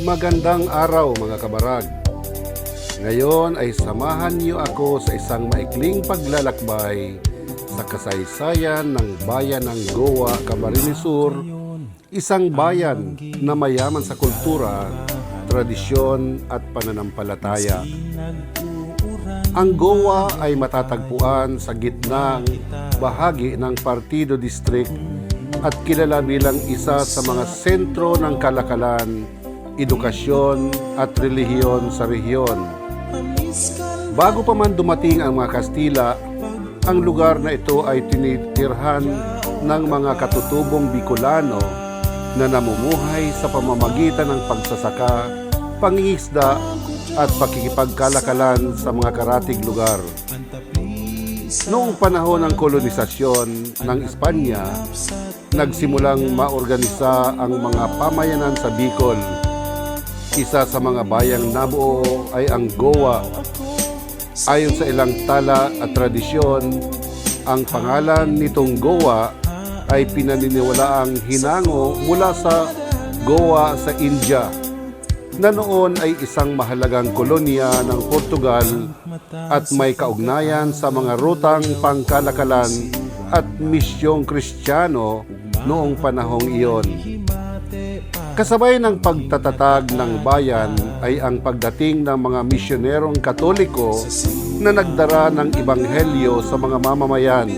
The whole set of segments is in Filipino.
Magandang araw mga kabarag. Ngayon ay samahan niyo ako sa isang maikling paglalakbay sa kasaysayan ng bayan ng Goa, Camarines Sur, isang bayan na mayaman sa kultura, tradisyon at pananampalataya. Ang Goa ay matatagpuan sa gitnang bahagi ng Partido District at kilala bilang isa sa mga sentro ng kalakalan, edukasyon at relihiyon sa rehiyon. Bago pa man dumating ang mga Kastila, ang lugar na ito ay tinitirhan ng mga katutubong Bicolano na namumuhay sa pamamagitan ng pagsasaka, pangingisda at pakikipagkalakalan sa mga karatig lugar. Noong panahon ng kolonisasyon ng Espanya, nagsimulang maorganisa ang mga pamayanan sa Bicol. Isa sa mga bayang nabuo ay ang Goa. Ayon sa ilang tala at tradisyon, ang pangalan nitong Goa ay pinaniniwalaang hinango mula sa Goa sa India, na noon ay isang mahalagang kolonya ng Portugal at may kaugnayan sa mga rutang pangkalakalan at misyong Kristiyano noong panahong iyon. Kasabay ng pagtatatag ng bayan ay ang pagdating ng mga misyonerong Katoliko na nagdara ng ebanghelyo sa mga mamamayan.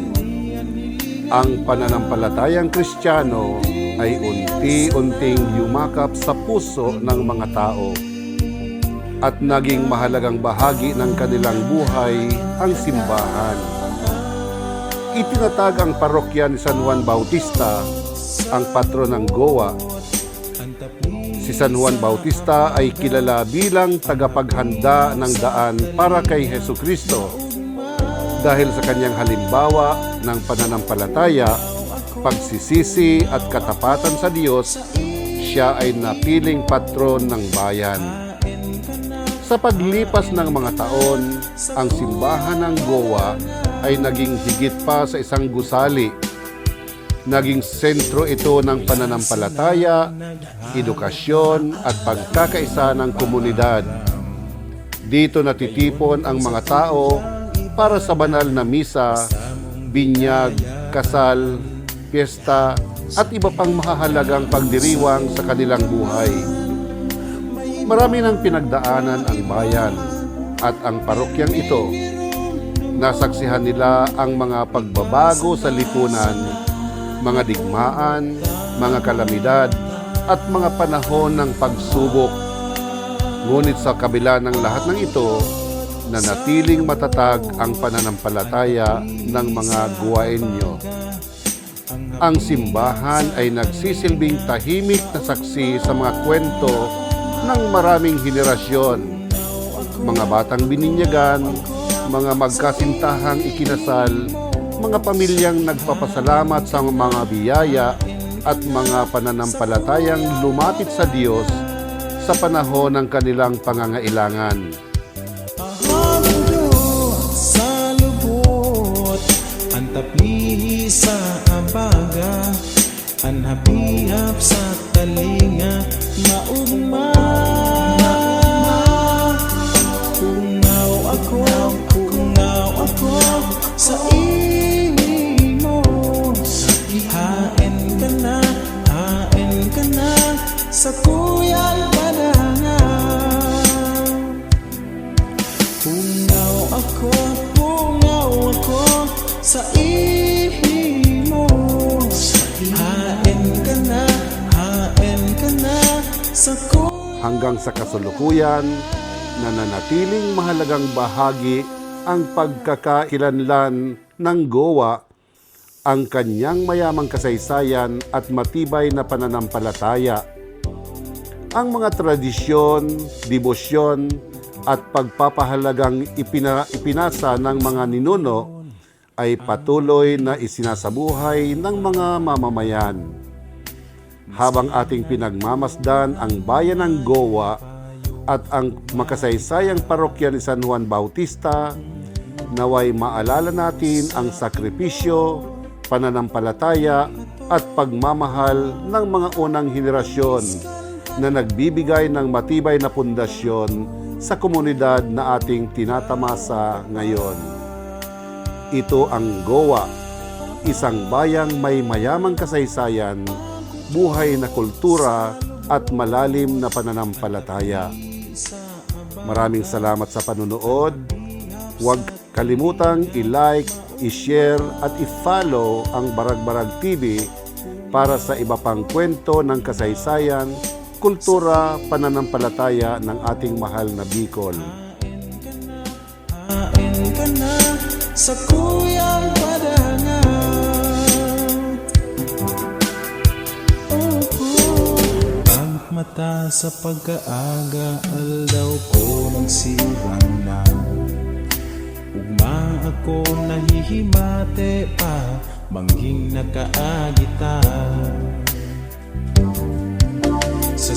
Ang pananampalatayang Kristiyano ay unti-unting yumakap sa puso ng mga tao at naging mahalagang bahagi ng kanilang buhay ang simbahan. Itinatag ang parokya ni San Juan Bautista, ang patron ng Goa. Si San Juan Bautista ay kilala bilang tagapaghanda ng daan para kay Hesukristo dahil sa kanyang halimbawa ng pananampalataya, pagsisisi at katapatan sa Diyos. Siya ay napiling patron ng bayan. Sa paglipas ng mga taon, ang simbahan ng Goa ay naging higit pa sa isang gusali. Naging sentro ito ng pananampalataya, edukasyon at pagkakaisa ng komunidad. Dito natitipon ang mga tao para sa banal na misa, binyag, kasal, piyesta at iba pang mahahalagang pagdiriwang sa kanilang buhay. Marami ng pinagdaanan ang bayan at ang parokyang ito. Nasaksihan nila ang mga pagbabago sa lipunan, mga digmaan, mga kalamidad, at mga panahon ng pagsubok. Ngunit sa kabila ng lahat ng ito, nanatiling matatag ang pananampalataya ng mga Goaenyo. Ang simbahan ay nagsisilbing tahimik na saksi sa mga kwento ng maraming henerasyon. Mga batang bininyagan, mga magkasintahang ikinasal, mga pamilyang nagpapasalamat sa mga biyaya at mga pananampalatayang lumapit sa Diyos sa panahon ng kanilang pangangailangan. Sa lubot, antapihi sa abaga, anhapihap sa talinga, maugma. Kungaw ako sa imo. Hain ka na sa kuyang panahon. Pungaw ako sa imo. Hain ka na sa kuyang. Hanggang sa kasalukuyan, nananatiling mahalagang bahagi ang pagkakakilanlan ng Goa, ang kanyang mayamang kasaysayan at matibay na pananampalataya. Ang mga tradisyon, debosyon at pagpapahalagang ipinasa ng mga ninuno ay patuloy na isinasabuhay ng mga mamamayan. Habang ating pinagmamasdan ang bayan ng Goa at ang makasaysayang parokya ni San Juan Bautista, naway maalala natin ang sakripisyo, pananampalataya at pagmamahal ng mga unang henerasyon na nagbibigay ng matibay na pundasyon sa komunidad na ating tinatamasa ngayon. Ito ang Goa, isang bayang may mayamang kasaysayan, buhay na kultura at malalim na pananampalataya. Maraming salamat sa panunood. Huwag kalimutang i-like, i-share at i-follow ang Barag-Barag TV para sa iba pang kwento ng kasaysayan, kultura, pananampalataya ng ating mahal na Bicol. Kain ka na sa kuyang padangat. Pagmata sa pagkaaga, aldaw ko nagsirang na. Ugma ako nahihimate pa, manghing nakaagita. Sa